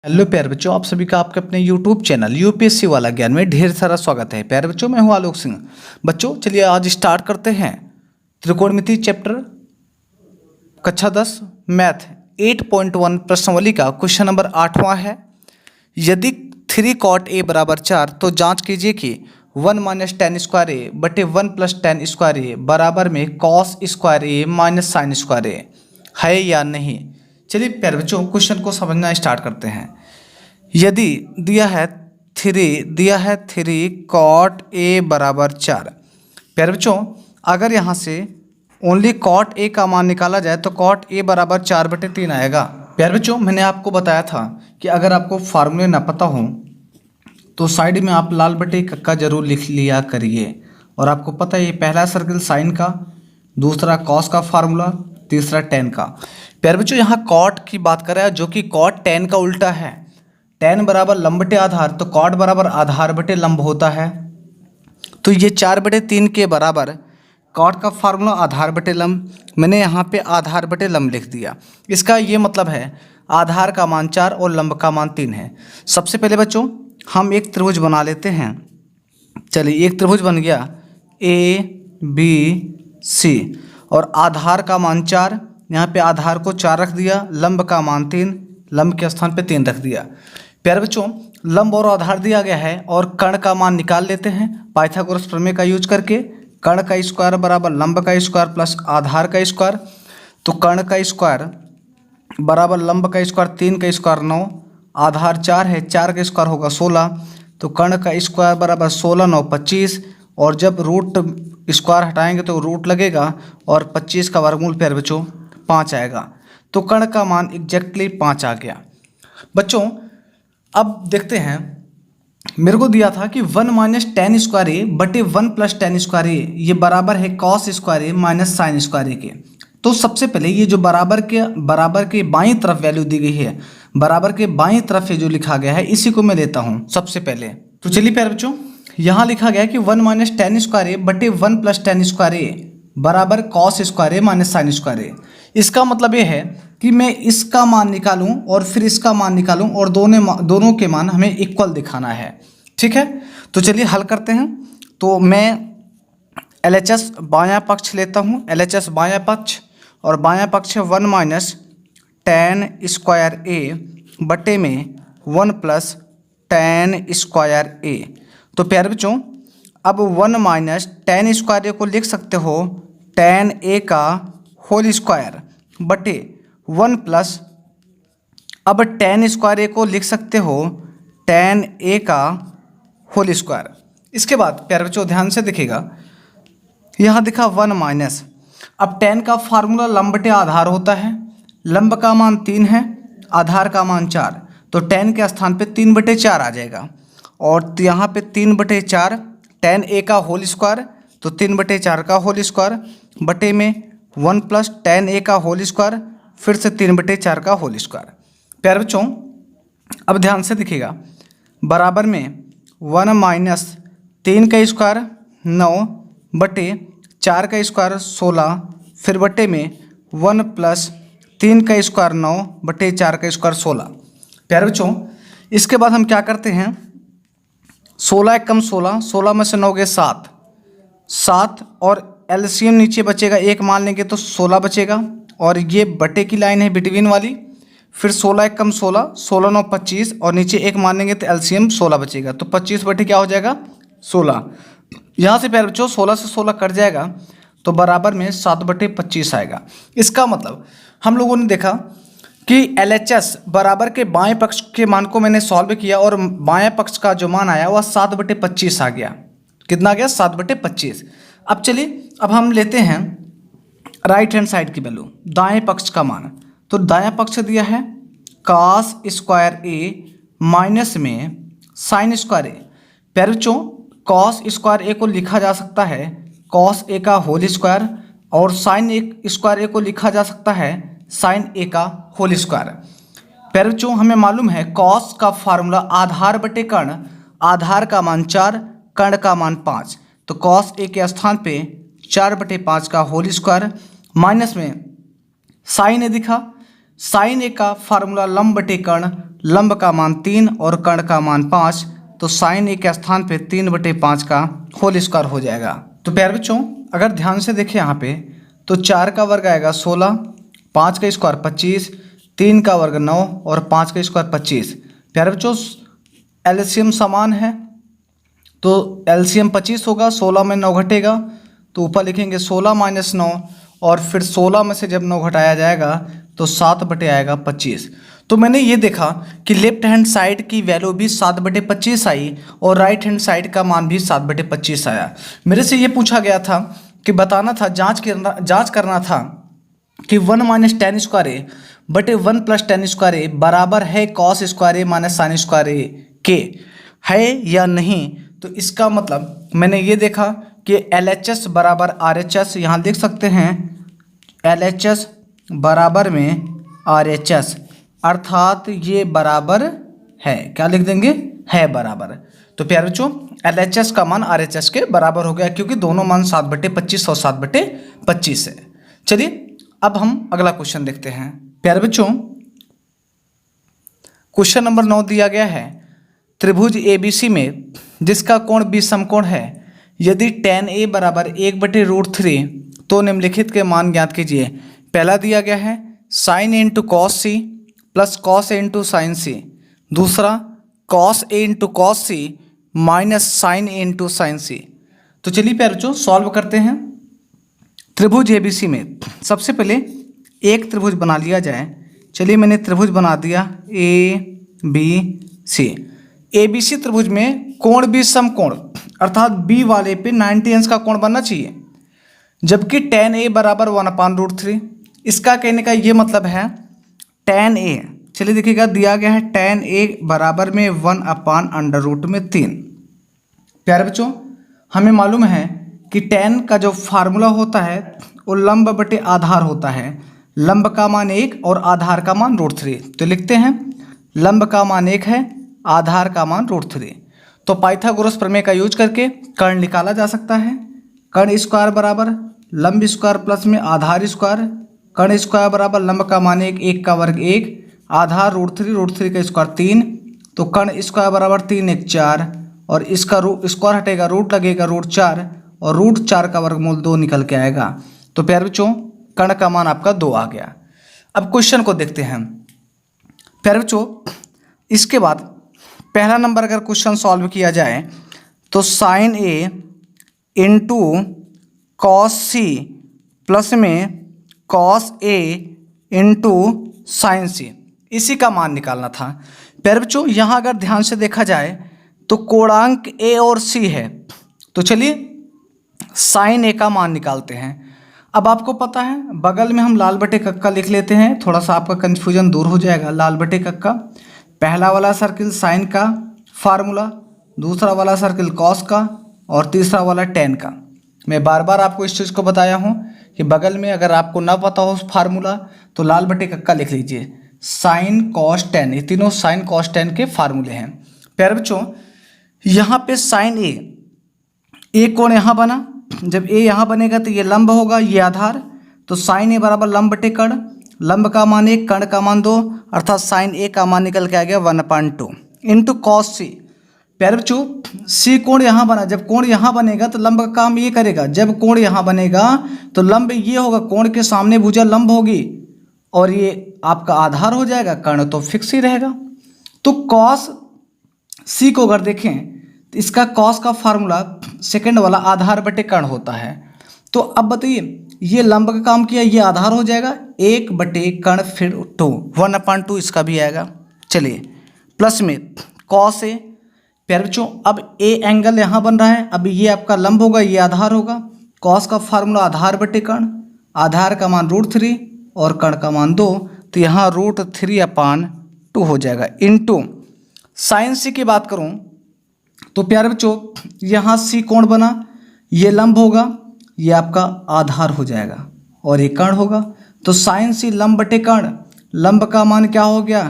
Hello प्यारे बच्चों, आप सभी का आपके अपने यूट्यूब चैनल यूपीएससी वाला ज्ञान में ढेर सारा स्वागत है। प्यारे बच्चों, मैं हूं आलोक सिंह। बच्चों चलिए आज स्टार्ट करते हैं त्रिकोणमिति चैप्टर कक्षा 10 मैथ 8.1 प्रश्नावली का क्वेश्चन नंबर 8वां है। यदि 3 cot a बराबर 4 तो जांच कीजिए कि 1 माइनस टेन स्क्वायर ए बटे 1 प्लस टेन स्क्वायर ए बराबर में कॉस स्क्वायर ए माइनस साइन स्क्वायर ए है या नहीं। चलिए प्यारे बच्चों क्वेश्चन को समझना स्टार्ट करते हैं। यदि दिया है थ्री कॉट ए बराबर 4। प्यारे बच्चों अगर यहाँ से ओनली कॉट ए का मान निकाला जाए तो कॉट ए बराबर 4/3 आएगा। प्यारे बच्चों मैंने आपको बताया था कि अगर आपको फार्मूले ना पता हो तो साइड में आप लाल बटे कक्का जरूर लिख लिया करिए। और आपको पता है ये पहला सर्किल साइन का, दूसरा कॉस का फार्मूला, तीसरा टेन का। प्यारे बच्चों यहाँ कॉट की बात कर रहा है जो कि कॉट टेन का उल्टा है। टेन बराबर लंब बटे आधार तो कॉट बराबर आधार बटे लंब होता है। तो ये 4/3 के बराबर कॉट का फार्मूला आधार बटे लंब, मैंने यहाँ पे आधार बटे लंब लिख दिया। इसका ये मतलब है आधार का मान 4 और लंब का मान 3 है। सबसे पहले बच्चों हम एक त्रिभुज बना लेते हैं। चलिए एक त्रिभुज बन गया ABC और आधार का मान 4, यहाँ पे आधार को 4 रख दिया, लंब का मान 3, लंब के स्थान पे 3 रख दिया। प्यारे बच्चों लंब और आधार दिया गया है और कर्ण का मान निकाल लेते हैं पाइथागोरस प्रमेय का यूज करके। कर्ण का स्क्वायर बराबर लंब का स्क्वायर प्लस आधार का स्क्वायर। तो कर्ण का स्क्वायर बराबर लंब का स्क्वायर 3 का स्क्वायर 9, आधार 4 है, 4 का स्क्वायर होगा 16। तो कर्ण का स्क्वायर बराबर 16 9 25 और जब रूट स्क्वायर हटाएंगे तो रूट लगेगा और 25 का वर्गमूल प्यारे बच्चों 5 आएगा। तो कर्ण का मान एग्जैक्टली 5 आ गया। बच्चों अब देखते हैं, मेरे को दिया था कि 1 माइनस टेन स्क्वायर ए बटे 1 प्लस टेन स्क्वायर ए ये बराबर है कॉस स्क्वायर ए माइनस साइन स्क्वायर ए के। तो सबसे पहले ये जो बराबर के बाईं तरफ वैल्यू दी गई है, बराबर के बाईं तरफ ये जो लिखा गया है इसी को मैं लेता हूँ सबसे पहले। तो चलिए प्यारे बच्चों यहाँ लिखा गया है कि 1 माइनस टेन स्क्वायर ए बटे 1 प्लस टेन स्क्वायर ए बराबर कॉस स्क्वायर ए माइनस साइन स्क्वायर ए। इसका मतलब ये है कि मैं इसका मान निकालूं और फिर इसका मान निकालूं और दोनों के मान हमें इक्वल दिखाना है। ठीक है, तो चलिए हल करते हैं। तो मैं LHS बायां पक्ष लेता हूं, LHS बायां पक्ष, और बायां पक्ष है 1 माइनस टेन स्क्वायर ए बटे में 1 प्लस टेन स्क्वायर ए। तो प्यारे बच्चों अब 1 माइनस टेन स्क्वायर ए को लिख सकते हो टेन ए का होल स्क्वायर बटे 1 प्लस, अब टेन स्क्वायर ए को लिख सकते हो टेन ए का होल स्क्वायर। इसके बाद प्यारे बच्चों ध्यान से देखिएगा, यहाँ दिखा 1 माइनस, अब टेन का फार्मूला लंब बटे आधार होता है। लंब का मान 3 है, आधार का मान 4, तो टेन के स्थान पे 3/4 आ जाएगा। और यहाँ पे 3/4 टेन ए का होल स्क्वायर, तो 3/4 का होल स्क्वायर बटे में 1 प्लस टेन ए का होल स्क्वायर, फिर से 3/4 का होल स्क्वायर। प्यारे बच्चों अब ध्यान से दिखिएगा, बराबर में 1 माइनस 3 का स्क्वायर 9 बटे 4 का स्क्वायर 16, फिर बटे में 1 प्लस 3 का स्क्वायर 9 बटे 4 का स्क्वायर 16। प्यारे बच्चों इसके बाद हम क्या करते हैं, 16 एकम 16, 16 में से 9 गए 7, 7 और एलसीएम नीचे बचेगा 1 मान लेंगे तो 16 बचेगा, और ये बटे की लाइन है बिटवीन वाली। फिर 16 एकम 16, 16 9 25 और नीचे 1 मान लेंगे तो एलसीएम 16 बचेगा, तो 25 बटे क्या हो जाएगा 16। यहाँ से प्यारे बच्चों 16 से 16 कट जाएगा तो बराबर में 7/25 आएगा। इसका मतलब हम लोगों ने देखा कि LHS बराबर के बाएं पक्ष के मान को मैंने सॉल्व किया और बाएं पक्ष का जो मान आया वह 7/25 आ गया। कितना आ गया 7/25। अब चलिए अब हम लेते हैं राइट हैंड साइड की वैल्यू, दाएं पक्ष का मान। तो दायां पक्ष दिया है कॉस स्क्वायर ए माइनस में साइन स्क्वायर ए। प्यारे बच्चों कॉस स्क्वायर ए को लिखा जा सकता है कॉस ए का होल स्क्वायर, और साइन ए स्क्वायर ए को लिखा जा सकता है साइन ए का होल स्क्वायर। प्यारे बच्चों हमें मालूम है कॉस का फार्मूला आधार बटे कर्ण, आधार का मान 4, कर्ण का मान 5, तो कॉस ए के स्थान पे 4/5 का होल स्क्वायर माइनस में साइन ए दिखा, साइन ए का फार्मूला लंब बटे कर्ण, लंब का मान 3 और कर्ण का मान 5, तो साइन ए के स्थान पे 3/5 का होल स्क्वायर हो जाएगा। तो प्यारे बच्चों अगर ध्यान से देखें यहाँ पे, तो 4 का वर्ग आएगा 16, 5 का स्क्वायर 25, 3 का वर्ग 9 और 5 का स्क्वायर 25। प्यारे बच्चों एलसीएम समान है, तो एलसीएम 25 होगा, 16 में 9 घटेगा, तो ऊपर लिखेंगे 16 - 9 और फिर 16 में से जब 9 घटाया जाएगा तो 7/25। तो मैंने ये देखा कि लेफ्ट हैंड साइड की वैल्यू भी 7/25 आई और राइट हैंड साइड का मान भी 7/25 आया। मेरे से ये पूछा गया था कि बताना था, जांच करना था कि 1 - tan स्क्वायर ए बटे 1 + tan स्क्वायर ए बराबर है cos स्क्वायर ए - sin स्क्वायर ए के, है या नहीं। तो इसका मतलब मैंने ये देखा कि LHS बराबर RHS, यहाँ लिख सकते हैं LHS बराबर में RHS, अर्थात ये बराबर है, क्या लिख देंगे, है बराबर। तो प्यारे बच्चों LHS का मान RHS के बराबर हो गया, क्योंकि दोनों मान 7/25 और 7/25 है। चलिए अब हम अगला क्वेश्चन देखते हैं। प्यारे बच्चों क्वेश्चन नंबर 9 दिया गया है, त्रिभुज ABC में जिसका कोण 20 समकोण है, यदि tan A बराबर 1/√3 तो निम्नलिखित के मान ज्ञात कीजिए। पहला दिया गया है sin A × cos C plus cos A × sin C, दूसरा cos A × cos C minus sin A × sin C। तो चलिए प्यारे बच्चों सॉल्व करते हैं। त्रिभुज ABC में सबसे पहले एक त्रिभुज बना लिया जाए। चलिए मैंने त्रिभुज बना दिया ABC। ABC त्रिभुज में कोण 20 समकोण, अर्थात B वाले पे 90 अंश का कोण बनना चाहिए, जबकि tan A बराबर 1/√3। इसका कहने का ये मतलब है tan A, चलिए देखिएगा दिया गया है tan A बराबर में 1/√3। प्यारे बच्चों हमें मालूम है कि tan का जो फार्मूला होता है वो लंब बटे आधार होता है, लंब का मान 1 और आधार का मान √3। तो लिखते हैं लंब का मान 1 है, आधार का मान √3। तो पाइथागोरस प्रमेय का यूज करके कर्ण निकाला जा सकता है। कर्ण स्क्वायर बराबर लंब स्क्वायर प्लस में आधार स्क्वायर, कर्ण स्क्वायर बराबर लंब का मान 1, 1 का वर्ग 1, आधार √3 का स्क्वायर 3, तो कर्ण स्क्वायर बराबर 3 × 1 = 4 और इसका स्क्वायर हटेगा, रूट लगेगा √4 और √4 का वर्गमूल 2 निकल के आएगा। तो प्यारे बच्चों कर्ण का मान आपका 2 आ गया। अब क्वेश्चन को देखते हैं। प्यारे बच्चों इसके बाद पहला नंबर अगर क्वेश्चन सॉल्व किया जाए तो sin A × cos C plus में cos A × sin C, इसी का मान निकालना था। प्यारे बच्चों यहाँ अगर ध्यान से देखा जाए तो कोणांक A और C है, तो चलिए sin A का मान निकालते हैं। अब आपको पता है बगल में हम लाल बटे कक्का लिख लेते हैं, थोड़ा सा आपका कन्फ्यूजन दूर हो जाएगा। लाल बटे कक्का, पहला वाला सर्किल साइन का फार्मूला, दूसरा वाला सर्किल कॉस का और तीसरा वाला टेन का। मैं बार बार आपको इस चीज़ को बताया हूँ कि बगल में अगर आपको ना पता हो फार्मूला तो लाल बटे कक्का लिख लीजिए। साइन कॉस टेन, ये तीनों साइन कॉस टेन के फार्मूले हैं। प्यारे बच्चों यहाँ पे साइन ए कोण यहाँ बना, जब ए यहाँ बनेगा तो ये लंब होगा, ये आधार, तो साइन ए बराबर लंब बटे कर्ण, लंब का मान 1, कर्ण का मान 2, अर्थात साइन ए का मान निकल के आ गया 1/2 इंटू कॉस सी। प्यारे बच्चों सी कोण यहाँ बना, जब कोण यहाँ बनेगा तो लंब का काम ये करेगा, जब कोण यहाँ बनेगा तो लंब ये होगा, कोण के सामने भुजा लंब होगी और ये आपका आधार हो जाएगा, कर्ण तो फिक्स ही रहेगा। तो कॉस सी को अगर देखें तो इसका कॉस का फार्मूला सेकंड वाला आधार बटे कर्ण होता है। तो अब बताइए ये लंब का काम किया, ये आधार हो जाएगा 1 बटे कर्ण फिर 2, 1/2 इसका भी आएगा। चलिए प्लस में कॉस ए। प्यारे बच्चों अब ए एंगल यहाँ बन रहा है, अब ये आपका लंब होगा, ये आधार होगा। कॉस का फार्मूला आधार बटे कर्ण, आधार का मान √3 और कर्ण का मान 2, तो यहाँ √3/2 हो जाएगा। इंटू साइन सी की बात करूँ तो प्यारे बच्चों यहाँ सी कोण बना, ये लंब होगा, ये आपका आधार हो जाएगा और ये कर्ण होगा। तो साइन सी लंब बटे कर्ण, लंब का मान क्या हो गया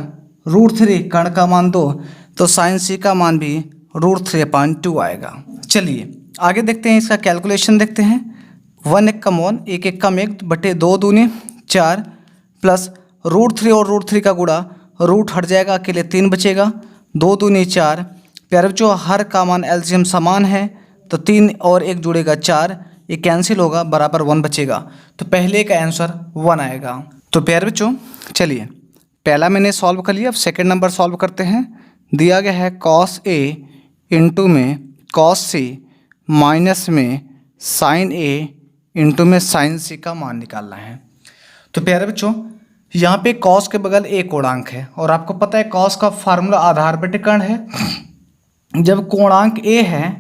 √3, कर्ण का मान 2, तो साइन सी का मान भी √3/2 आएगा। चलिए आगे देखते हैं, इसका कैलकुलेशन देखते हैं। 1 × 1 = 1, 1 × 1 बटे 2 दूनी 4 प्लस √3 और √3 का गुणा, रूट हट जाएगा, अकेले 3 बचेगा, 2 दूनी 4। प्यारे बच्चों हर का मान एलसीएम समान है तो 3 और 1 जुड़ेगा 4, ये कैंसिल होगा, बराबर 1 बचेगा। तो पहले का आंसर 1 आएगा। तो प्यारे बच्चों चलिए पहला मैंने सॉल्व कर लिया, अब सेकंड नंबर सॉल्व करते हैं। दिया गया है cos A इंटू में cos C माइनस में sin A इंटू में sin C का मान निकालना है। तो प्यारे बच्चों यहाँ पे cos के बगल a कोणांक है और आपको पता है cos का फार्मूला आधार बटे कर्ण है। जब कोणांक a है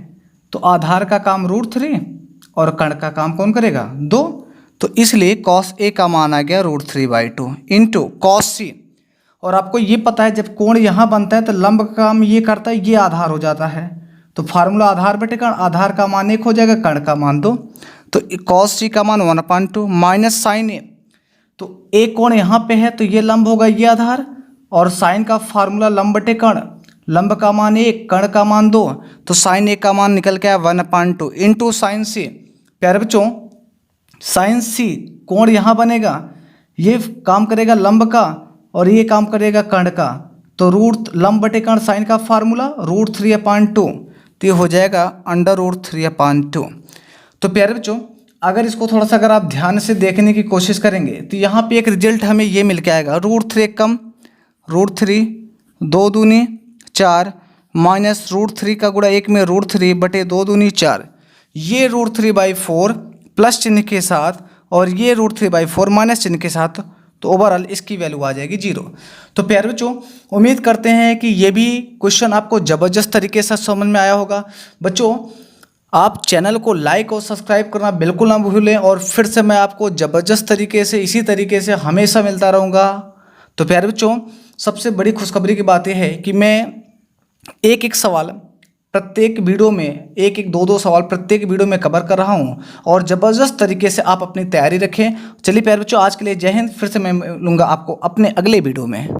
तो आधार का काम √3 और कर्ण का काम कौन करेगा 2, तो इसलिए cos a का मान आ गया √3/2 इंटू cos C। और आपको ये पता है जब कोण यहाँ बनता है तो लंब का काम ये करता है, ये आधार हो जाता है, तो फार्मूला आधार बटे कर्ण, आधार का मान 1 हो जाएगा, कर्ण का मान 2, तो cos C का मान 1/2 माइनस sin A, तो एक कोण यहाँ पे है तो ये लंब होगा, ये आधार, और साइन का फार्मूला लंब बटे कर्ण, लंब का मान 1 कर्ण का मान 2, तो साइन A का मान निकल के आया 1/2 इंटू साइन C। प्यारे बच्चों साइन C कोण यहाँ बनेगा, ये काम करेगा लंब का और ये काम करेगा कर्ण का, तो रूट लंब बटे कर्ण साइन का फार्मूला √3/2, तो ये हो जाएगा √3/2। तो प्यारे बच्चों अगर इसको थोड़ा सा अगर आप ध्यान से देखने की कोशिश करेंगे तो यहाँ पे एक रिजल्ट हमें ये मिल के आएगा, √3 कम √3, 2 दूनी 4 माइनस √3 का गुणा 1 में √3 बटे 2 दूनी 4, ये √3/4 प्लस चिन्ह के साथ और ये √3/4 माइनस चिन्ह के साथ, तो ओवरऑल इसकी वैल्यू आ जाएगी 0। तो प्यारे बच्चों उम्मीद करते हैं कि ये भी क्वेश्चन आपको ज़बरदस्त तरीके से समझ में आया होगा। बच्चों आप चैनल को लाइक और सब्सक्राइब करना बिल्कुल ना भूलें, और फिर से मैं आपको ज़बरदस्त तरीके से इसी तरीके से हमेशा मिलता रहूँगा। तो प्यारे बच्चों सबसे बड़ी खुशखबरी की बात यह है कि मैं एक एक सवाल प्रत्येक वीडियो में, एक एक दो सवाल प्रत्येक वीडियो में कवर कर रहा हूं, और ज़बरदस्त तरीके से आप अपनी तैयारी रखें। चलिए प्यारे बच्चों आज के लिए जय हिंद, फिर से मैं लूँगा आपको अपने अगले वीडियो में।